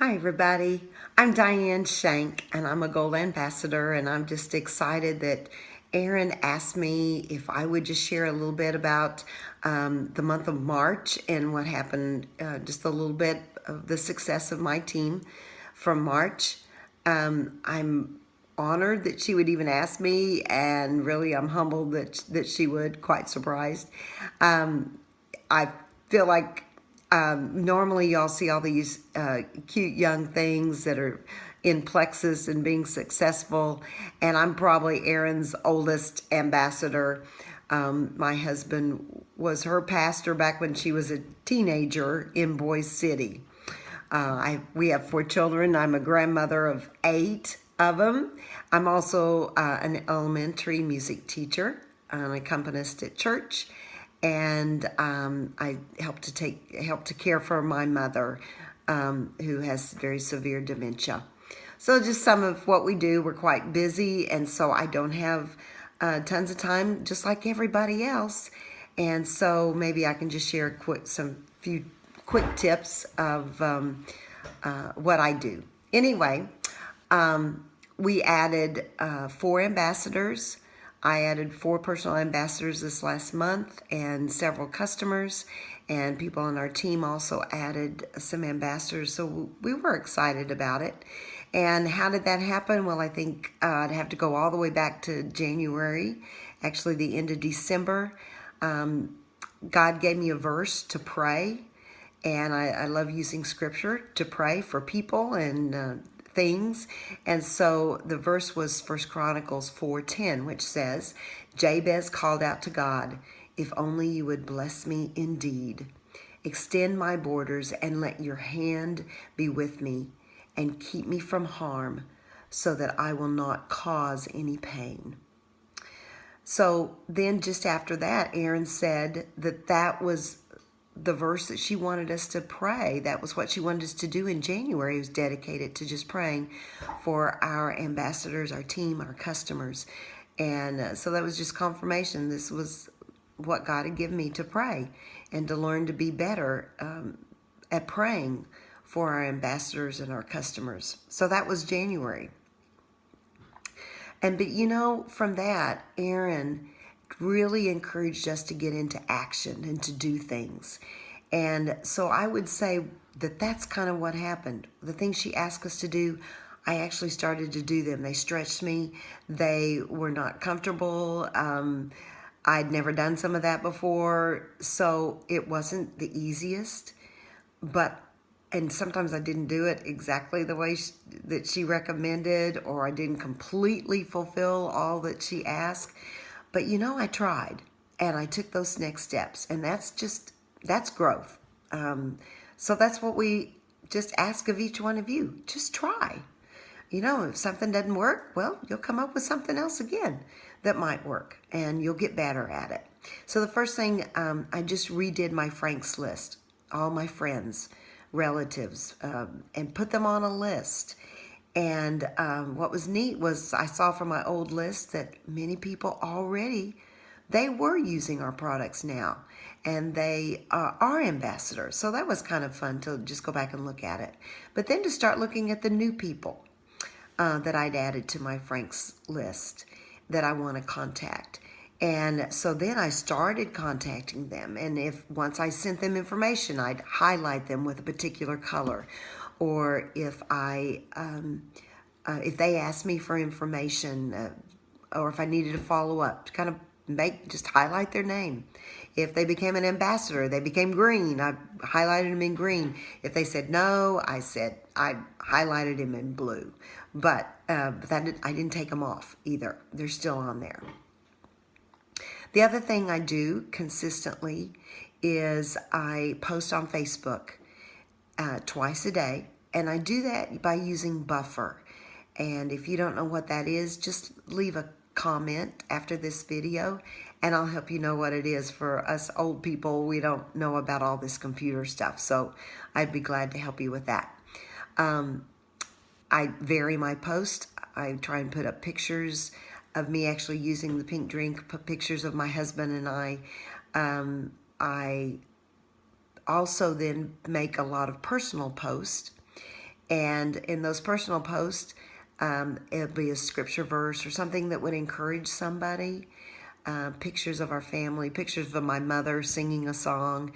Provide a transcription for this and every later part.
Hi, everybody. I'm Diane Shank, and I'm a Gold Ambassador, and I'm just excited that Aaron asked me if I would just share a little bit about the month of March and what happened, just a little bit of the success of my team from March. I'm honored that she would even ask me, and really I'm humbled that she would, quite surprised. I feel like normally y'all see all these cute young things that are in plexus and being successful, and I'm probably Erin's oldest ambassador. My husband was her pastor back when she was a teenager in Boise City. We have 4 children. I'm a grandmother of 8 of them. I'm also an elementary music teacher, an accompanist at church, and I help to care for my mother, who has very severe dementia. So just some of what we do. We're quite busy, and so I don't have tons of time, just like everybody else. And so maybe I can just share some few quick tips of what I do. Anyway, we added 4 ambassadors. I added 4 personal ambassadors this last month and several customers, and people on our team also added some ambassadors. So we were excited about it. And how did that happen? Well, I think I'd have to go all the way back to January, actually the end of December. God gave me a verse to pray, and I love using scripture to pray for people and things. And so the verse was 1 Chronicles 4:10, which says, Jabez called out to God, if only you would bless me indeed. Extend my borders and let your hand be with me and keep me from harm so that I will not cause any pain. So then just after that, Aaron said that was the verse that she wanted us to pray. That was what she wanted us to do in January. It was dedicated to just praying for our ambassadors, our team, our customers. And so that was just confirmation. This was what God had given me to pray and to learn to be better at praying for our ambassadors and our customers. So that was January. But from that, Aaron really encouraged us to get into action and to do things. And so I would say that that's kind of what happened. The things she asked us to do, I actually started to do them. They stretched me. They were not comfortable. I'd never done some of that before, so it wasn't the easiest, and sometimes I didn't do it exactly the way that she recommended, or I didn't completely fulfill all that she asked. But I tried, and I took those next steps, and that's growth. So that's what we just ask of each one of you. Just try. If something doesn't work, well, you'll come up with something else again that might work, and you'll get better at it. So the first thing, I just redid my Frank's list, all my friends, relatives, and put them on a list. And what was neat was I saw from my old list that many people already, they were using our products now, and they are ambassadors. So that was kind of fun to just go back and look at it. But then to start looking at the new people that I'd added to my Frank's list that I want to contact. And so then I started contacting them. And once I sent them information, I'd highlight them with a particular color. Or if they asked me for information, or if I needed to follow up, to kind of just highlight their name. If they became an ambassador, they became green, I highlighted them in green. If they said no, I highlighted them in blue. But I didn't take them off either. They're still on there. The other thing I do consistently is I post on Facebook twice a day, and I do that by using Buffer. And if you don't know what that is, just leave a comment after this video, and I'll help you know what it is. For us old people, we don't know about all this computer stuff, so I'd be glad to help you with that. I vary my post. I try and put up pictures of me actually using the pink drink, put pictures of my husband and I. I also then make a lot of personal posts, And in those personal posts, it'll be a scripture verse or something that would encourage somebody. Pictures of our family, pictures of my mother singing a song,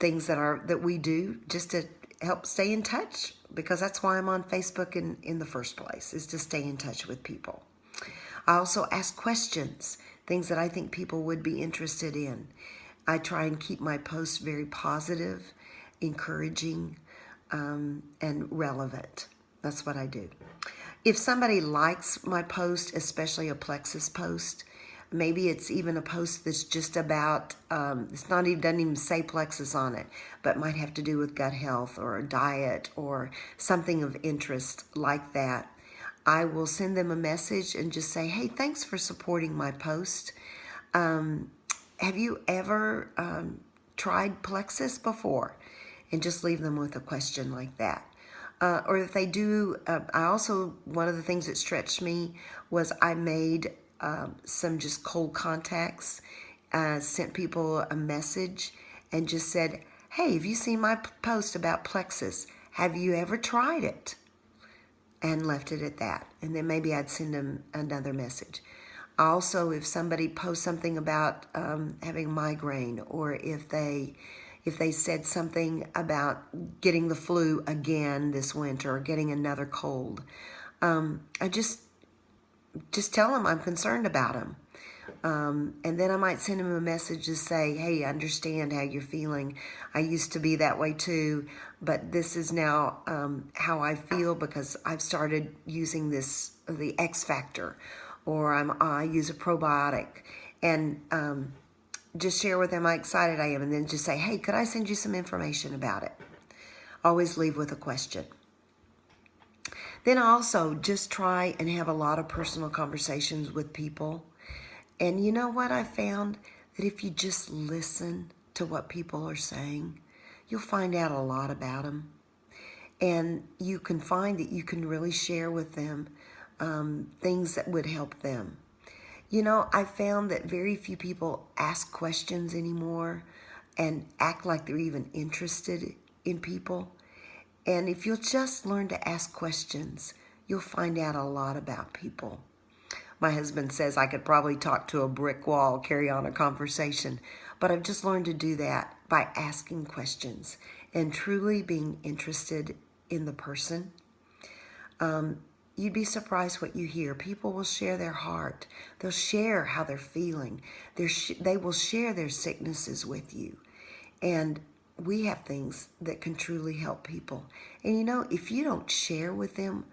things that we do just to help stay in touch, because that's why I'm on Facebook in the first place, is to stay in touch with people. I also ask questions, things that I think people would be interested in. I try and keep my posts very positive, encouraging, and relevant. That's what I do. If somebody likes my post, especially a plexus post, maybe it's even a post that's just about, doesn't even say plexus on it, but might have to do with gut health or a diet or something of interest like that, I will send them a message and just say, hey, thanks for supporting my post. Have you ever tried plexus before? And just leave them with a question like that. Or if they do, one of the things that stretched me was I made some just cold contacts, sent people a message and just said, hey, have you seen my post about plexus? Have you ever tried it? And left it at that. And then maybe I'd send them another message. Also, if somebody posts something about having migraine, or if they said something about getting the flu again this winter or getting another cold, I just tell them I'm concerned about them. And then I might send them a message to say, hey, I understand how you're feeling. I used to be that way too, but this is now how I feel because I've started using the X Factor, or I use a probiotic, and just share with them how excited I am, and then just say, hey, could I send you some information about it? Always leave with a question. Then also just try and have a lot of personal conversations with people. And you know what I found? That if you just listen to what people are saying, you'll find out a lot about them. And you can find that you can really share with them things that would help them. You know, I found that very few people ask questions anymore and act like they're even interested in people. And if you'll just learn to ask questions, you'll find out a lot about people. My husband says I could probably talk to a brick wall, carry on a conversation, but I've just learned to do that by asking questions and truly being interested in the person. You'd be surprised what you hear. People will share their heart. They'll share how they're feeling. They will share their sicknesses with you. And we have things that can truly help people. And you know, if you don't share with them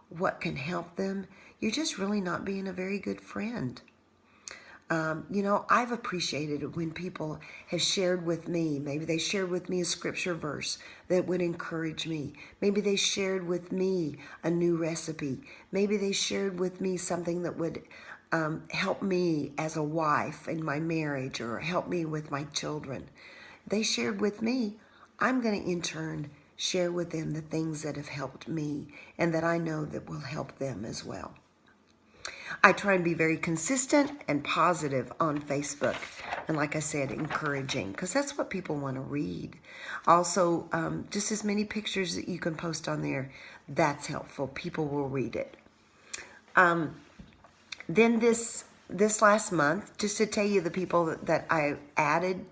what can help them, you're just really not being a very good friend. You know, I've appreciated it when people have shared with me. Maybe they shared with me a scripture verse that would encourage me. Maybe they shared with me a new recipe. Maybe they shared with me something that would help me as a wife in my marriage, or help me with my children. They shared with me. I'm going to in turn share with them the things that have helped me and that I know that will help them as well. I try and be very consistent and positive on Facebook. And like I said, encouraging, because that's what people want to read. Also, just as many pictures that you can post on there, that's helpful. People will read it. Then this last month, just to tell you the people that I added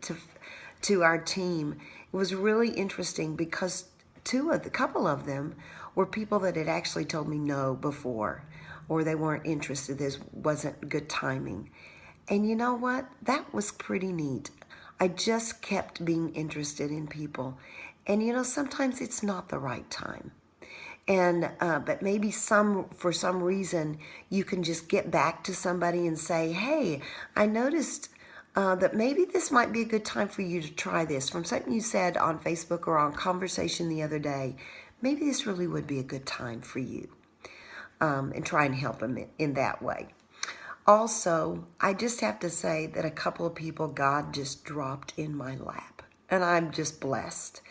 to our team, it was really interesting because a couple of them were people that had actually told me no before, or they weren't interested. This wasn't good timing. And you know what? That was pretty neat. I just kept being interested in people. And you know, sometimes it's not the right time. And but maybe for some reason you can just get back to somebody and say, hey, I noticed that maybe this might be a good time for you to try this. From something you said on Facebook or on conversation the other day, maybe this really would be a good time for you. And try and help them in that way. Also, I just have to say that a couple of people God just dropped in my lap, and I'm just blessed.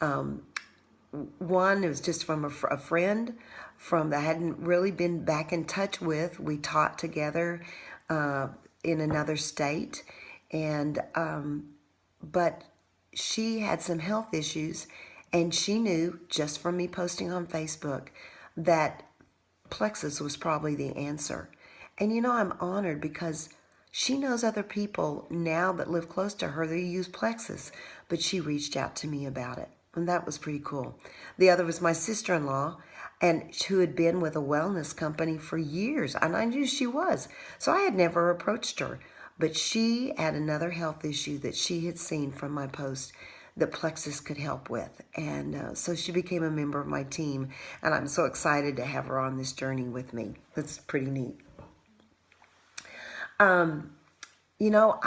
One, it was just from a friend that I hadn't really been back in touch with. We taught together in another state, and but she had some health issues, And she knew just from me posting on Facebook that Plexus was probably the answer. And I'm honored because she knows other people now that live close to her that use Plexus, but she reached out to me about it. And that was pretty cool. The other was my sister-in-law, and who had been with a wellness company for years, and I knew she was. So I had never approached her, but she had another health issue that she had seen from my post that Plexus could help with. And so she became a member of my team, and I'm so excited to have her on this journey with me. That's pretty neat.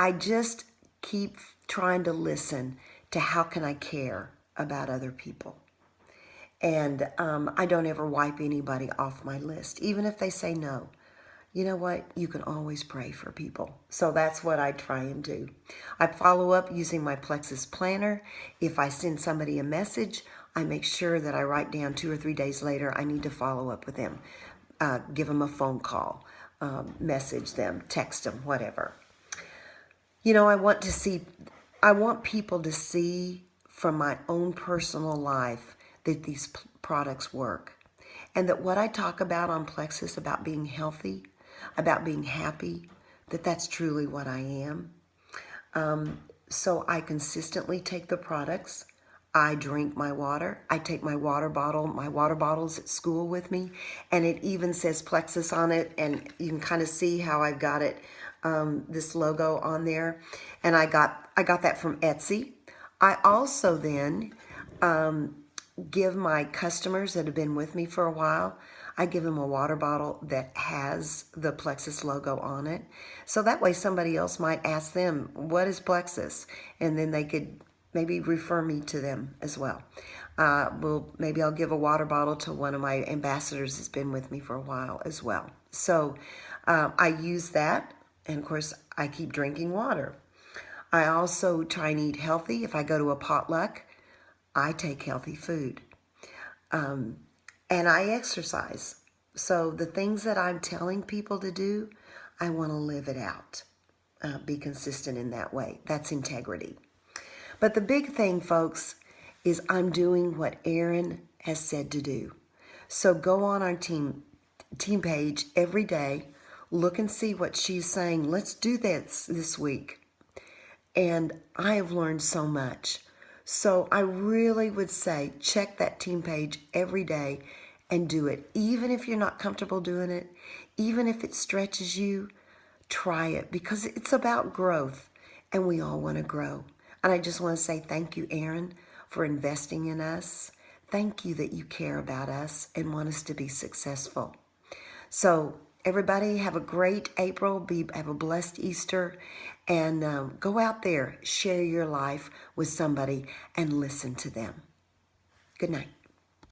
I just keep trying to listen to how can I care about other people. And I don't ever wipe anybody off my list, even if they say no. You know what? You can always pray for people. So that's what I try and do. I follow up using my Plexus planner. If I send somebody a message, I make sure that I write down 2 or 3 days later, I need to follow up with them, give them a phone call, message them, text them, whatever. I want people to see from my own personal life that these products work. And that what I talk about on Plexus, about being healthy, about being happy, that's truly what I am. So I consistently take the products. I drink my water. I take my water bottles at school with me, and it even says Plexus on it, and you can kind of see how I've got it, this logo on there. And I got that from Etsy. I also then give my customers that have been with me for a while, I give them a water bottle that has the Plexus logo on it. So that way somebody else might ask them, what is Plexus? And then they could maybe refer me to them as well. Maybe I'll give a water bottle to one of my ambassadors that's been with me for a while as well. So I use that, and of course I keep drinking water. I also try and eat healthy. If I go to a potluck, I take healthy food. And I exercise. So the things that I'm telling people to do, I want to live it out. Be consistent in that way. That's integrity. But the big thing, folks, is I'm doing what Erin has said to do. So go on our team page every day, look and see what she's saying. Let's do this week. And I have learned so much. So I really would say check that team page every day and do it. Even if you're not comfortable doing it, even if it stretches you, try it, because it's about growth and we all want to grow. And I just want to say thank you, Erin, for investing in us. Thank you that you care about us and want us to be successful. So everybody have a great April, have a blessed Easter, and go out there, share your life with somebody and listen to them. Good night.